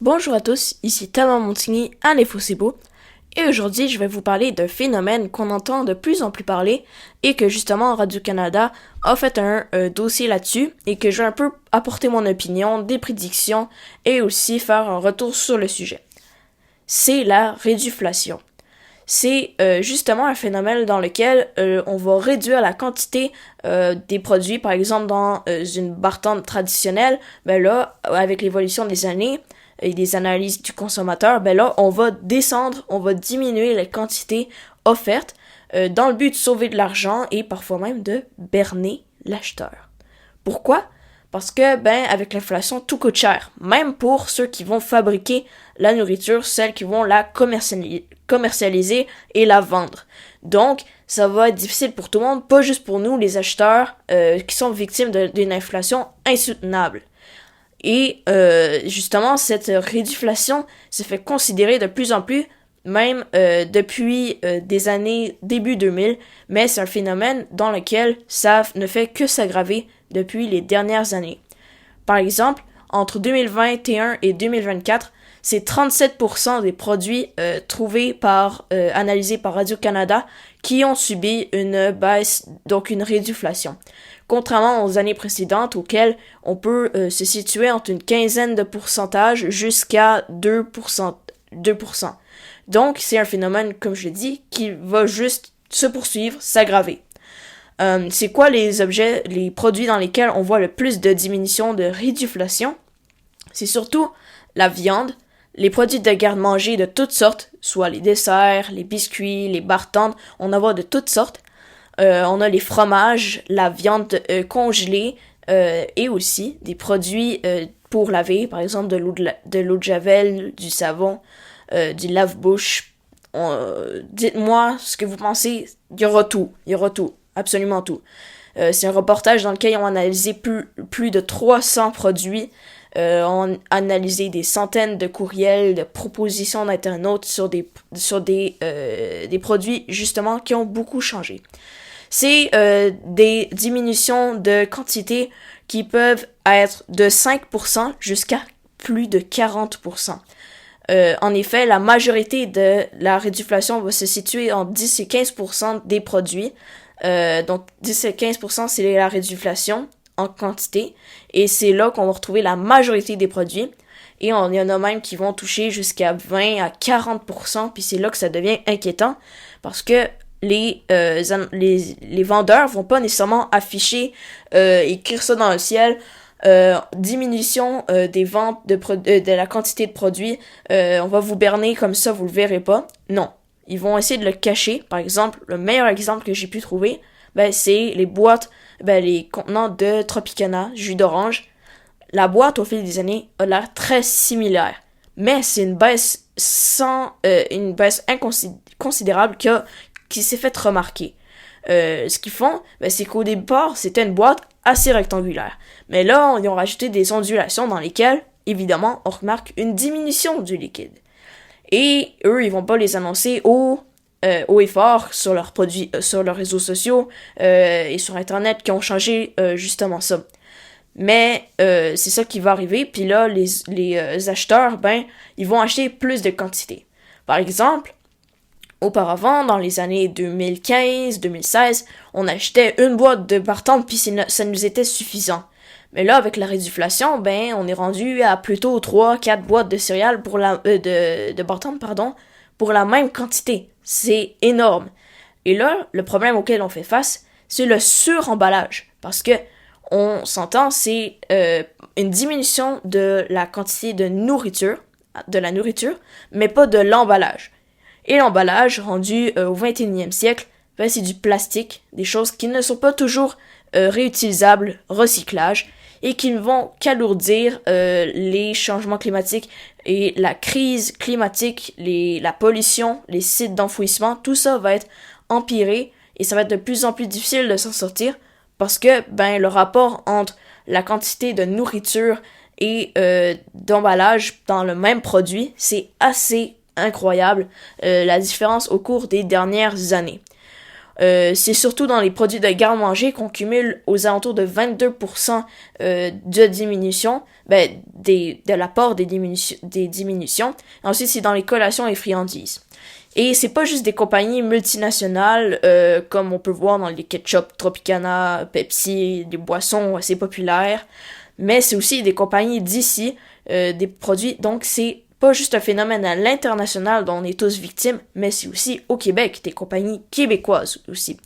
Bonjour à tous, ici Thomas Montigny à l'Info-C'est-Beau, et aujourd'hui je vais vous parler d'un phénomène qu'on entend de plus en plus parler et que justement Radio-Canada a fait un dossier là-dessus et que je vais un peu apporter mon opinion, des prédictions et aussi faire un retour sur le sujet. C'est la réduflation. C'est justement un phénomène dans lequel on va réduire la quantité des produits. Par exemple, dans une bartende traditionnelle, ben là, avec l'évolution des années et des analyses du consommateur, ben là, on va descendre, on va diminuer les quantités offertes dans le but de sauver de l'argent et parfois même de berner l'acheteur. Pourquoi? Parce que, avec l'inflation, tout coûte cher. Même pour ceux qui vont fabriquer la nourriture, celles qui vont la commercialiser et la vendre. Donc, ça va être difficile pour tout le monde, pas juste pour nous, les acheteurs, qui sont victimes d'une inflation insoutenable. Et justement, cette réduflation se fait considérer de plus en plus, même depuis des années début 2000, mais c'est un phénomène dans lequel ça ne fait que s'aggraver depuis les dernières années. Par exemple, entre 2021 et 2024, c'est 37% des produits analysés par Radio-Canada qui ont subi une baisse, donc une réduflation. Contrairement aux années précédentes auxquelles on peut se situer entre une quinzaine de pourcentages jusqu'à 2%. Donc, c'est un phénomène, comme je l'ai dit, qui va juste se poursuivre, s'aggraver. C'est quoi les produits dans lesquels on voit le plus de diminution de réduflation? C'est surtout la viande, les produits de garde-manger de toutes sortes, soit les desserts, les biscuits, les bartendes, on en voit de toutes sortes. On a les fromages, la viande congelée et aussi des produits pour laver, par exemple de l'eau de javel, du savon, du lave-bouche. Dites-moi ce que vous pensez, il y aura tout, absolument tout. C'est un reportage dans lequel ils ont analysé plus de 300 produits, ont analysé des centaines de courriels, de propositions d'internautes sur des produits justement qui ont beaucoup changé. C'est des diminutions de quantité qui peuvent être de 5% jusqu'à plus de 40%. En effet, la majorité de la réduflation va se situer en 10 et 15% des produits. Donc 10 et 15%, c'est la réduflation en quantité. Et c'est là qu'on va retrouver la majorité des produits. Et il y en a même qui vont toucher jusqu'à 20 à 40%. Puis c'est là que ça devient inquiétant. Parce que les vendeurs vont pas nécessairement afficher, écrire ça dans le ciel, diminution des ventes de la quantité de produits, on va vous berner comme ça, vous le verrez pas. Non, ils vont essayer de le cacher. Par exemple, le meilleur exemple que j'ai pu trouver, c'est les boîtes, les contenants de Tropicana, jus d'orange. La boîte au fil des années a l'air très similaire, mais c'est une baisse inconsidérable qui s'est fait remarquer. Ce qu'ils font, c'est qu'au départ, c'était une boîte assez rectangulaire. Mais là, ils ont rajouté des ondulations dans lesquelles, évidemment, on remarque une diminution du liquide. Et eux, ils vont pas les annoncer haut et fort sur leurs produits, sur leurs réseaux sociaux et sur Internet qui ont changé justement ça. Mais c'est ça qui va arriver. Puis là, les acheteurs, ils vont acheter plus de quantité. Par exemple, auparavant, dans les années 2015-2016, on achetait une boîte de bartendes puis ça nous était suffisant. Mais là, avec la réduflation, on est rendu à plutôt 3-4 boîtes de céréales de bartendes, pour la même quantité. C'est énorme. Et là, le problème auquel on fait face, c'est le suremballage. Parce que, on s'entend, c'est une diminution de la quantité de la nourriture, mais pas de l'emballage. Et l'emballage, rendu au 21e siècle, c'est du plastique, des choses qui ne sont pas toujours réutilisables, recyclage, et qui ne vont qu'alourdir les changements climatiques et la crise climatique, la pollution, les sites d'enfouissement, tout ça va être empiré et ça va être de plus en plus difficile de s'en sortir parce que le rapport entre la quantité de nourriture et d'emballage dans le même produit, c'est assez incroyable, la différence au cours des dernières années. C'est surtout dans les produits de garde-manger qu'on cumule aux alentours de 22% de diminution, de l'apport des diminutions. Ensuite, c'est dans les collations et friandises. Et c'est pas juste des compagnies multinationales, comme on peut voir dans les ketchup Tropicana, Pepsi, des boissons assez populaires, mais c'est aussi des compagnies d'ici, des produits. Donc, c'est pas juste un phénomène à l'international dont on est tous victimes, mais c'est aussi au Québec, des compagnies québécoises aussi.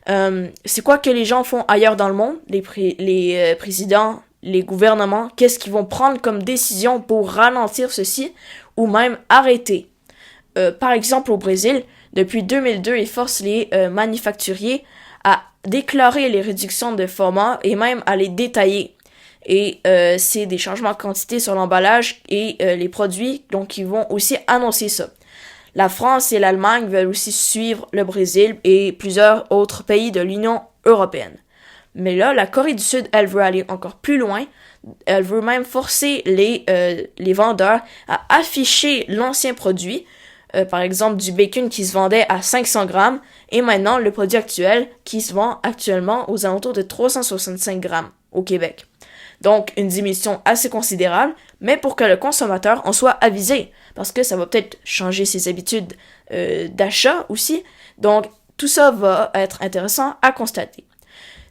C'est quoi que les gens font ailleurs dans le monde, les présidents, les gouvernements, qu'est-ce qu'ils vont prendre comme décision pour ralentir ceci ou même arrêter? Par exemple, au Brésil, depuis 2002, ils forcent les manufacturiers à déclarer les réductions de format et même à les détailler. Et c'est des changements de quantité sur l'emballage et les produits, donc ils vont aussi annoncer ça. La France et l'Allemagne veulent aussi suivre le Brésil et plusieurs autres pays de l'Union européenne. Mais là, la Corée du Sud, elle veut aller encore plus loin. Elle veut même forcer les vendeurs à afficher l'ancien produit. Par exemple, du bacon qui se vendait à 500 grammes et maintenant le produit actuel qui se vend actuellement aux alentours de 365 grammes au Québec. Donc, une diminution assez considérable, mais pour que le consommateur en soit avisé, parce que ça va peut-être changer ses habitudes d'achat aussi. Donc, tout ça va être intéressant à constater.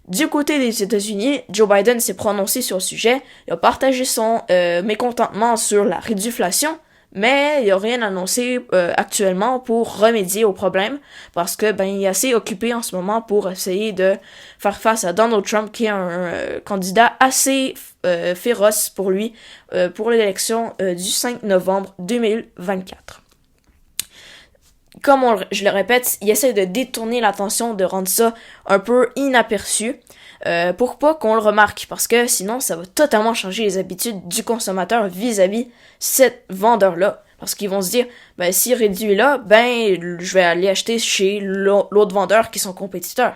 Du côté des États-Unis, Joe Biden s'est prononcé sur le sujet, il a partagé son mécontentement sur la réduflation, mais il n'a rien annoncé actuellement pour remédier au problème parce que il est assez occupé en ce moment pour essayer de faire face à Donald Trump qui est un candidat assez féroce pour lui pour l'élection du 5 novembre 2024. Comme je le répète, il essaie de détourner l'attention, de rendre ça un peu inaperçu pour pas qu'on le remarque, parce que sinon ça va totalement changer les habitudes du consommateur vis-à-vis cet vendeur-là. Parce qu'ils vont se dire, s'il réduit là, je vais aller acheter chez l'autre vendeur qui sont compétiteurs.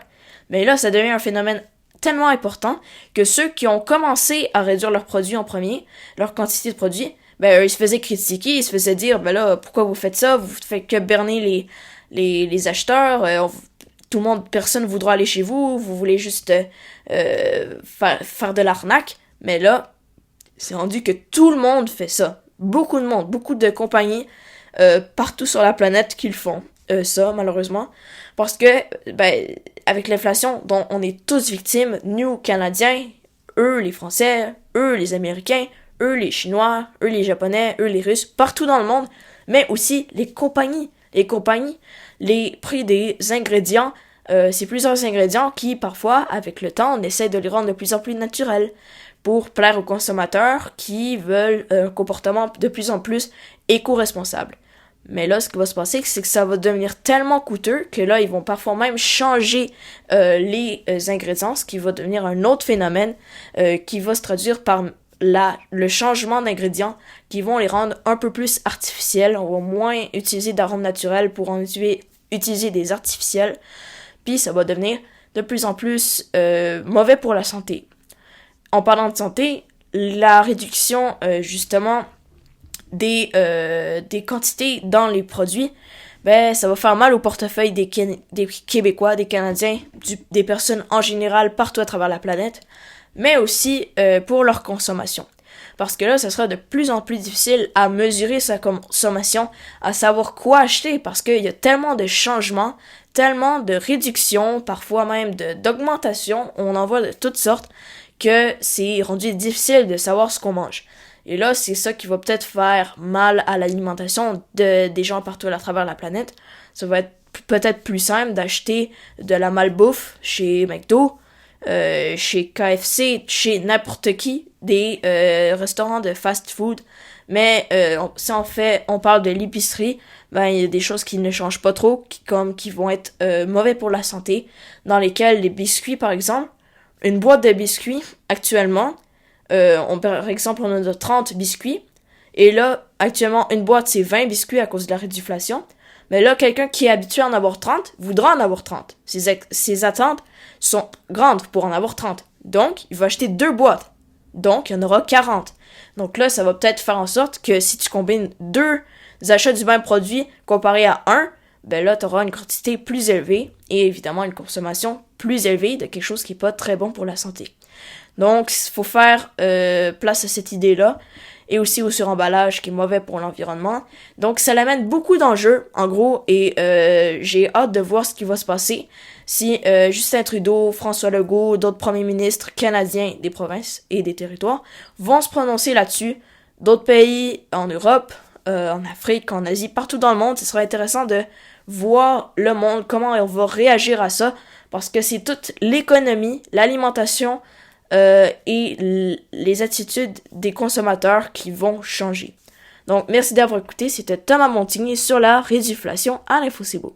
Mais là, ça devient un phénomène tellement important que ceux qui ont commencé à réduire leurs produits en premier, leur quantité de produits, ils se faisaient critiquer, ils se faisaient dire, pourquoi vous faites ça, vous faites que berner les acheteurs, personne voudra aller chez vous, vous voulez juste faire de l'arnaque. Mais là, c'est rendu que tout le monde fait ça. Beaucoup de monde, beaucoup de compagnies partout sur la planète qui le font. Ça, malheureusement. Parce que, avec l'inflation dont on est tous victimes, nous, Canadiens, eux, les Français, eux, les Américains, eux, les Chinois, eux, les Japonais, eux, les Russes, partout dans le monde, mais aussi les compagnies. Les prix des ingrédients, c'est plusieurs ingrédients qui, parfois, avec le temps, on essaie de les rendre de plus en plus naturels pour plaire aux consommateurs qui veulent un comportement de plus en plus éco-responsable. Mais là, ce qui va se passer, c'est que ça va devenir tellement coûteux que là, ils vont parfois même changer les ingrédients, ce qui va devenir un autre phénomène qui va se traduire par le changement d'ingrédients qui vont les rendre un peu plus artificiels. On va moins utiliser d'arômes naturels pour en utiliser des artificiels. Puis ça va devenir de plus en plus mauvais pour la santé. En parlant de santé, la réduction justement des quantités dans les produits, ça va faire mal au portefeuille des Québécois, des Canadiens, des personnes en général partout à travers la planète, mais aussi pour leur consommation. Parce que là, ça sera de plus en plus difficile à mesurer sa consommation, à savoir quoi acheter, parce qu'il y a tellement de changements, tellement de réductions, parfois même d'augmentations, on en voit de toutes sortes, que c'est rendu difficile de savoir ce qu'on mange. Et là, c'est ça qui va peut-être faire mal à l'alimentation des gens partout à travers la planète. Ça va être peut-être plus simple d'acheter de la malbouffe chez McDo, chez KFC, chez n'importe qui, des restaurants de fast-food. Mais si on parle de l'épicerie, il y a des choses qui ne changent pas trop, qui vont être mauvais pour la santé, dans lesquelles les biscuits, par exemple, une boîte de biscuits, actuellement, par exemple, on a 30 biscuits, et là, actuellement, une boîte, c'est 20 biscuits à cause de la réduflation. Mais là, quelqu'un qui est habitué à en avoir 30, voudra en avoir 30. Ses attentes sont grandes pour en avoir 30. Donc, il va acheter 2 boîtes. Donc, il y en aura 40. Donc là, ça va peut-être faire en sorte que si tu combines 2 achats du même produit comparé à 1, là, tu auras une quantité plus élevée et évidemment une consommation plus élevée de quelque chose qui n'est pas très bon pour la santé. Donc, il faut faire place à cette idée-là et aussi au suremballage qui est mauvais pour l'environnement. Donc, ça l'amène beaucoup d'enjeux, en gros, et j'ai hâte de voir ce qui va se passer si Justin Trudeau, François Legault, d'autres premiers ministres canadiens des provinces et des territoires vont se prononcer là-dessus. D'autres pays en Europe, en Afrique, en Asie, partout dans le monde, ce sera intéressant de voir le monde, comment on va réagir à ça, parce que c'est toute l'économie, l'alimentation et les attitudes des consommateurs qui vont changer. Donc, merci d'avoir écouté, c'était Thomas Montigny sur la réduflation à l'Info C'est Beau.